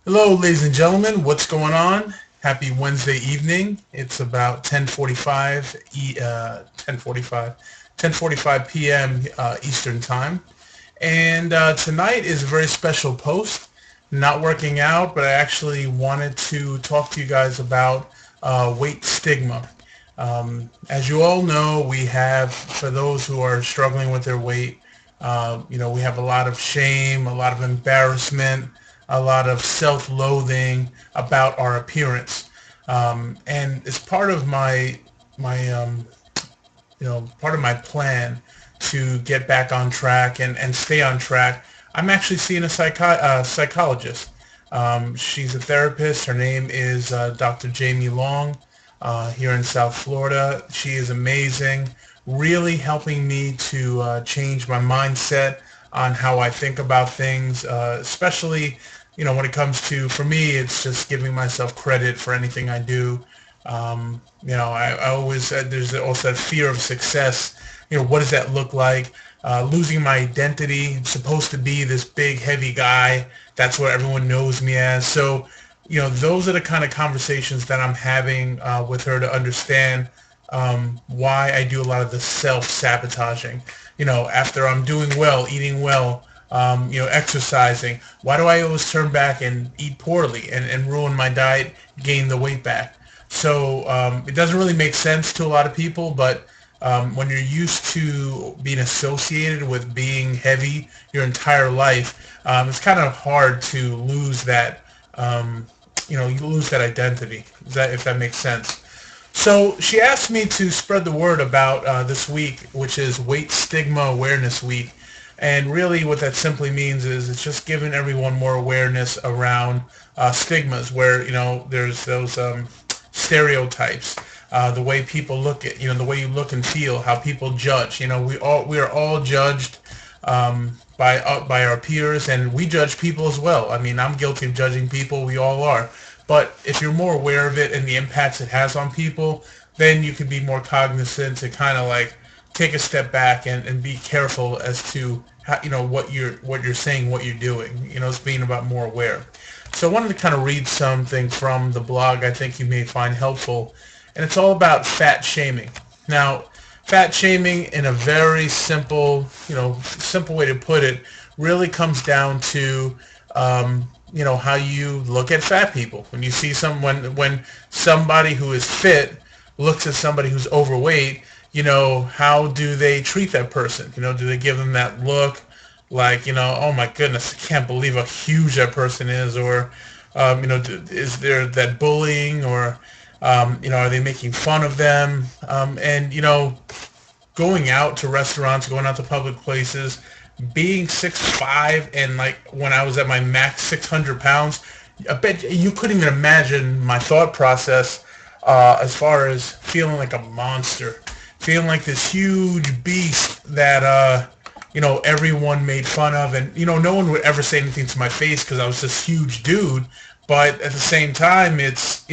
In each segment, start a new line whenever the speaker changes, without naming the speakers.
Hello, ladies and gentlemen. What's going on? Happy Wednesday evening. It's about 10:45 p.m. Eastern Time. And tonight is a very special post. Not working out, but I actually wanted to talk to you guys about weight stigma. As you all know, we have, for those who are struggling with their weight, we have a lot of shame, a lot of embarrassment, a lot of self-loathing about our appearance. And it's part of my plan to get back on track and stay on track. I'm actually seeing a psychologist. She's a therapist. Her name is Dr. Jamie Long here in South Florida. She is amazing, really helping me to change my mindset on how I think about things, especially, when it comes to, for me, it's just giving myself credit for anything I do. I always said there's also that fear of success. What does that look like? Losing my identity. I'm supposed to be this big, heavy guy. That's what everyone knows me as. So, those are the kind of conversations that I'm having with her to understand why I do a lot of the self-sabotaging. After I'm doing well, eating well, exercising, why do I always turn back and eat poorly and ruin my diet, gain the weight back? So it doesn't really make sense to a lot of people, but when you're used to being associated with being heavy your entire life, it's kind of hard to lose that, you lose that identity, if that makes sense. So she asked me to spread the word about this week, which is Weight Stigma Awareness Week. And really what that simply means is it's just giving everyone more awareness around stigmas where, there's those stereotypes, the way people look at, the way you look and feel, how people judge. We are all judged by our peers, and we judge people as well. I mean, I'm guilty of judging people. We all are. But if you're more aware of it and the impacts it has on people, then you can be more cognizant to kind of like take a step back and be careful as to how, what you're saying, what you're doing. It's being about more aware. So I wanted to kind of read something from the blog I think you may find helpful, and it's all about fat shaming. Now, fat shaming, in a very simple way to put it, really comes down to how you look at fat people. When you see when somebody who is fit looks at somebody who's overweight, how do they treat that person? Do they give them that look like, oh my goodness, I can't believe how huge that person is, or is there that bullying, or are they making fun of them? And going out to restaurants, going out to public places, being 6'5", and like when I was at my max 600 pounds, I bet you couldn't even imagine my thought process as far as feeling like a monster, feeling like this huge beast that everyone made fun of, and no one would ever say anything to my face because I was this huge dude. But at the same time, it's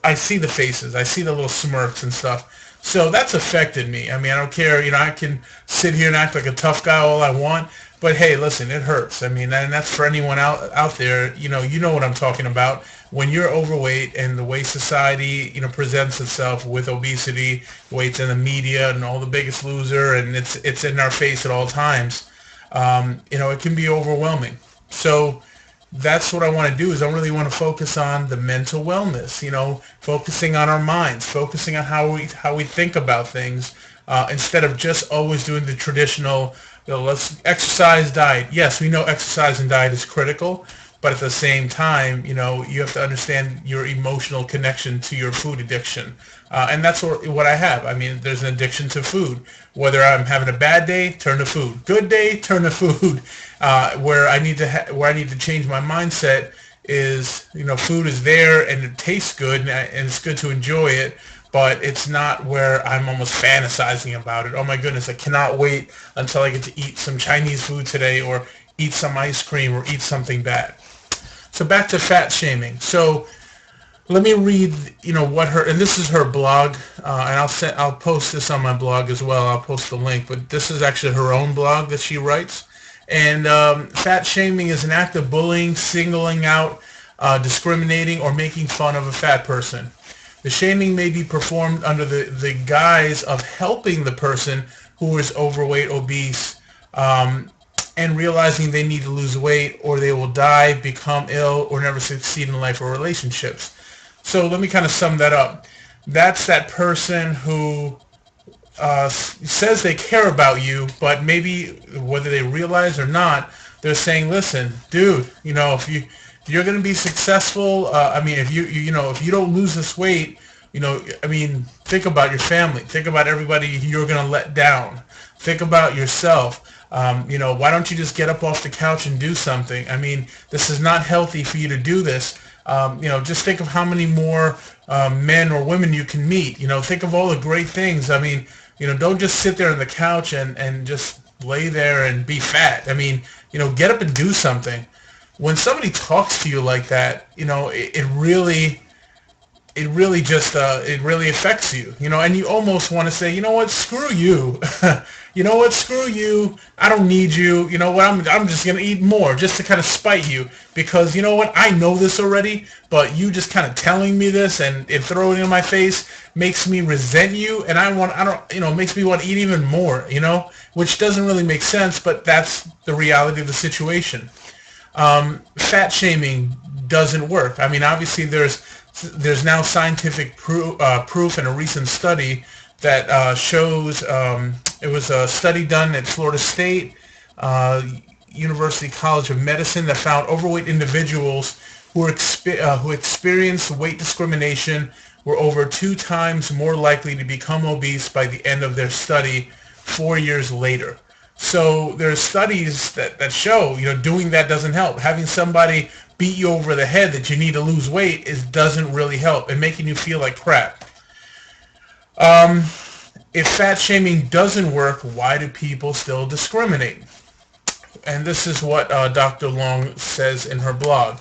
I see the faces, I see the little smirks and stuff. So that's affected me. I mean, I don't care. I can sit here and act like a tough guy all I want, but hey, listen, it hurts. I mean, and that's for anyone out there. You know what I'm talking about. When you're overweight and the way society, presents itself with obesity, weights in the media and all the Biggest Loser, and it's in our face at all times. It can be overwhelming. So that's what I want to do, is I really want to focus on the mental wellness, focusing on our minds, focusing on how we think about things, instead of just always doing the traditional, let's exercise, diet. Yes, we know exercise and diet is critical, but at the same time, you have to understand your emotional connection to your food addiction. And that's what I have. I mean, there's an addiction to food. Whether I'm having a bad day, turn to food. Good day, turn to food. Where I need to change my mindset is, food is there and it tastes good and it's good to enjoy it, but it's not where I'm almost fantasizing about it. Oh my goodness, I cannot wait until I get to eat some Chinese food today, or eat some ice cream, or eat something bad. So back to fat shaming. So let me read, and this is her blog, and I'll post this on my blog as well. I'll post the link, but this is actually her own blog that she writes. And fat shaming is an act of bullying, singling out discriminating, or making fun of a fat person. The shaming may be performed under the guise of helping the person who is overweight, obese, um, and realizing they need to lose weight or they will die, become ill, or never succeed in life or relationships. So let me kind of sum that up. That's that person who says they care about you, but maybe whether they realize or not, they're saying, "Listen, dude, if you're going to be successful, I mean, if you don't lose this weight, I mean, think about your family, think about everybody you're going to let down, think about yourself. Why don't you just get up off the couch and do something? I mean, this is not healthy for you to do this. Just think of how many more men or women you can meet. Think of all the great things. I mean, don't just sit there on the couch and just lay there and be fat. I mean, get up and do something." When somebody talks to you like that, it really affects you, and you almost want to say, "You know what, screw you." "You know what, screw you, I don't need you. You know what, I'm just going to eat more just to kind of spite you, because you know what, I know this already, but you just kind of telling me this and throwing it in my face makes me resent you, and makes me want to eat even more, which doesn't really make sense, but that's the reality of the situation. Fat shaming doesn't work. I mean, obviously there's now scientific proof in a recent study that shows, it was a study done at Florida State University College of Medicine that found overweight individuals who experienced weight discrimination were over 2 times more likely to become obese by the end of their study 4 years later. So there's studies that show, doing that doesn't help. Having somebody beat you over the head that you need to lose weight doesn't really help, and making you feel like crap. If fat shaming doesn't work, why do people still discriminate? And this is what Dr. Long says in her blog.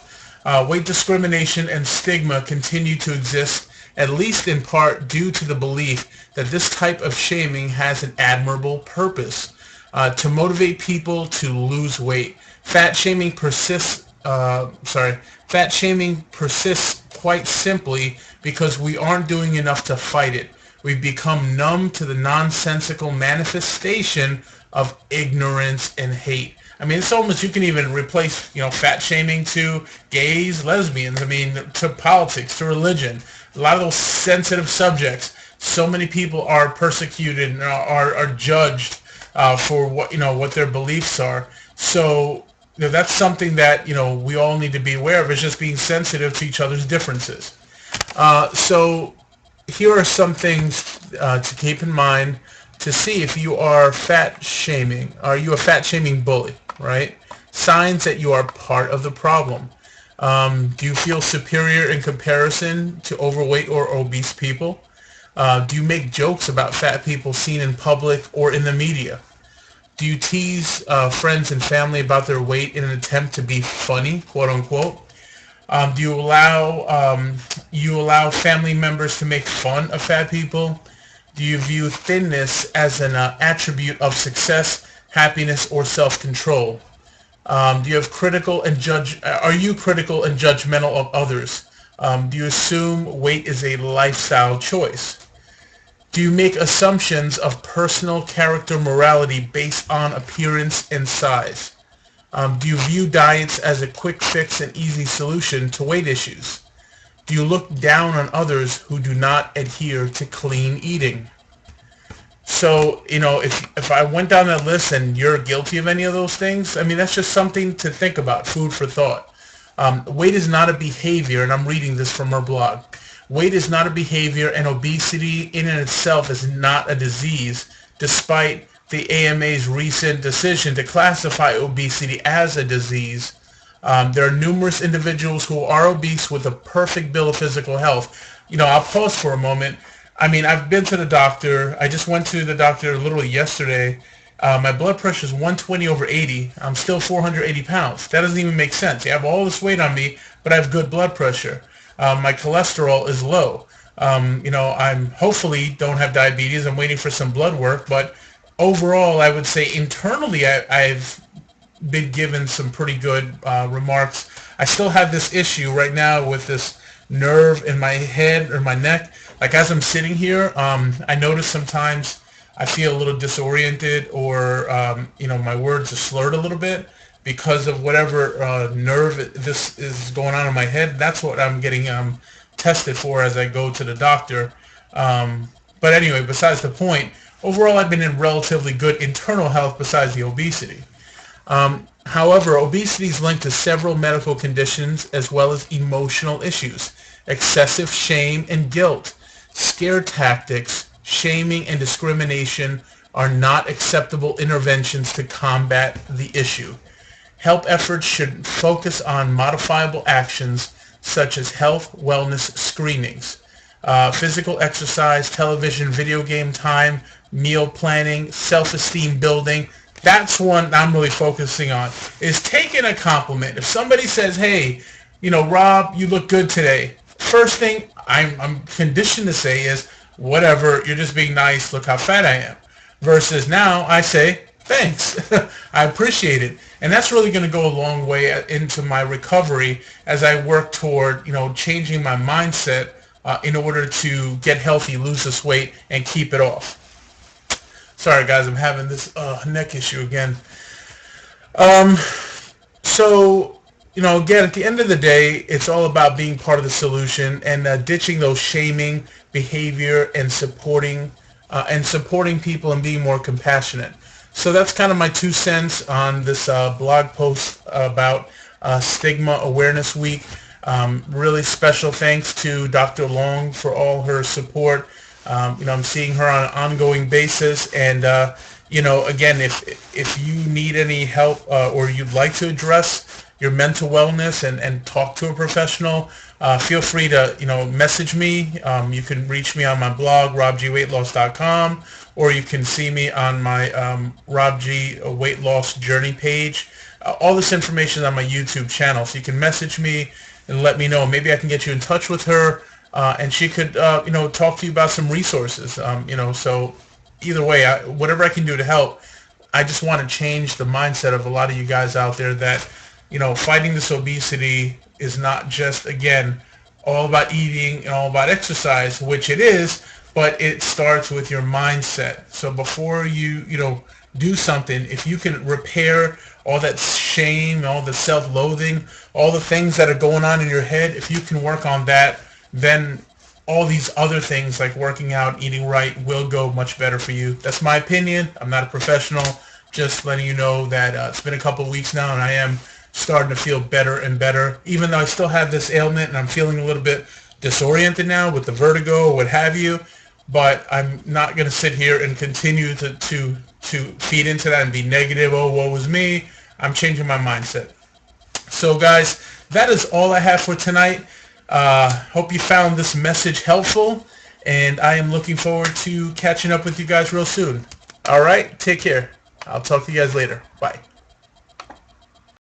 Weight discrimination and stigma continue to exist, at least in part due to the belief that this type of shaming has an admirable purpose. To motivate people to lose weight. Fat shaming persists quite simply because we aren't doing enough to fight it. We've become numb to the nonsensical manifestation of ignorance and hate. I mean, it's almost, you can even replace, fat shaming to gays, lesbians, I mean, to politics, to religion. A lot of those sensitive subjects. So many people are persecuted and are judged for what their beliefs are. So that's something that we all need to be aware of, is just being sensitive to each other's differences. So here are some things to keep in mind to see if you are fat shaming. Are you a fat shaming bully, right? Signs that you are part of the problem. Do you feel superior in comparison to overweight or obese people? Do you make jokes about fat people seen in public or in the media? Do you tease friends and family about their weight in an attempt to be funny, quote unquote? Do you allow family members to make fun of fat people? Do you view thinness as an attribute of success, happiness, or self-control? Are you critical and judgmental of others? Do you assume weight is a lifestyle choice? Do you make assumptions of personal character morality based on appearance and size? Do you view diets as a quick fix and easy solution to weight issues? Do you look down on others who do not adhere to clean eating? So, if I went down that list and you're guilty of any of those things, I mean, that's just something to think about, food for thought. Weight is not a behavior, and I'm reading this from her blog. Weight is not a behavior, and obesity in and itself is not a disease, despite the AMA's recent decision to classify obesity as a disease. There are numerous individuals who are obese with a perfect bill of physical health. I'll pause for a moment. I mean, I've been to the doctor. I just went to the doctor literally yesterday. My blood pressure is 120 over 80. I'm still 480 pounds. That doesn't even make sense. I have all this weight on me, but I have good blood pressure. My cholesterol is low. I'm hopefully don't have diabetes. I'm waiting for some blood work, but overall, I would say internally, I've been given some pretty good remarks I still have this issue right now with this nerve in my head or my neck. Like as I'm sitting here, I notice sometimes I feel a little disoriented, or my words are slurred a little bit because of whatever nerve this is going on in my head. That's what I'm getting tested for as I go to the doctor. But anyway, besides the point, overall I've been in relatively good internal health besides the obesity. However, obesity is linked to several medical conditions as well as emotional issues, excessive shame and guilt. Scare tactics, shaming, and discrimination are not acceptable interventions to combat the issue. Help efforts should focus on modifiable actions such as health wellness screenings, physical exercise, television, video game time, meal planning, self-esteem building. That's one I'm really focusing on, is taking a compliment. If somebody says, hey, Rob, you look good today, first thing I'm conditioned to say is, whatever, you're just being nice, look how fat I am. Versus now I say, thanks, I appreciate it. And that's really going to go a long way into my recovery as I work toward, changing my mindset in order to get healthy, lose this weight, and keep it off. Sorry guys, I'm having this neck issue again. So, again, at the end of the day, it's all about being part of the solution and ditching those shaming behavior and supporting people and being more compassionate. So that's kind of my 2 cents on this blog post about Stigma Awareness Week. Really special thanks to Dr. Long for all her support. I'm seeing her on an ongoing basis, and again, if you need any help or you'd like to address your mental wellness and talk to a professional, feel free to message me. You can reach me on my blog, robgweightloss.com, or you can see me on my Rob G Weight Loss Journey page. All this information is on my YouTube channel, so you can message me and let me know. Maybe I can get you in touch with her, and she could talk to you about some resources. So either way, whatever I can do to help. I just want to change the mindset of a lot of you guys out there that fighting this obesity is not just, again, all about eating and all about exercise, which it is, but it starts with your mindset. So before you do something, if you can repair all that shame, all the self-loathing, all the things that are going on in your head, if you can work on that, then all these other things like working out, eating right will go much better for you. That's my opinion. I'm not a professional. Just letting you know that it's been a couple of weeks now, and I am starting to feel better and better, even though I still have this ailment and I'm feeling a little bit disoriented now with the vertigo or what have you. But I'm not going to sit here and continue to feed into that and be negative. Oh, woe is me. I'm changing my mindset. So guys, that is all I have for tonight. Hope you found this message helpful, and I am looking forward to catching up with you guys real soon. All right, take care. I'll talk to you guys later. Bye.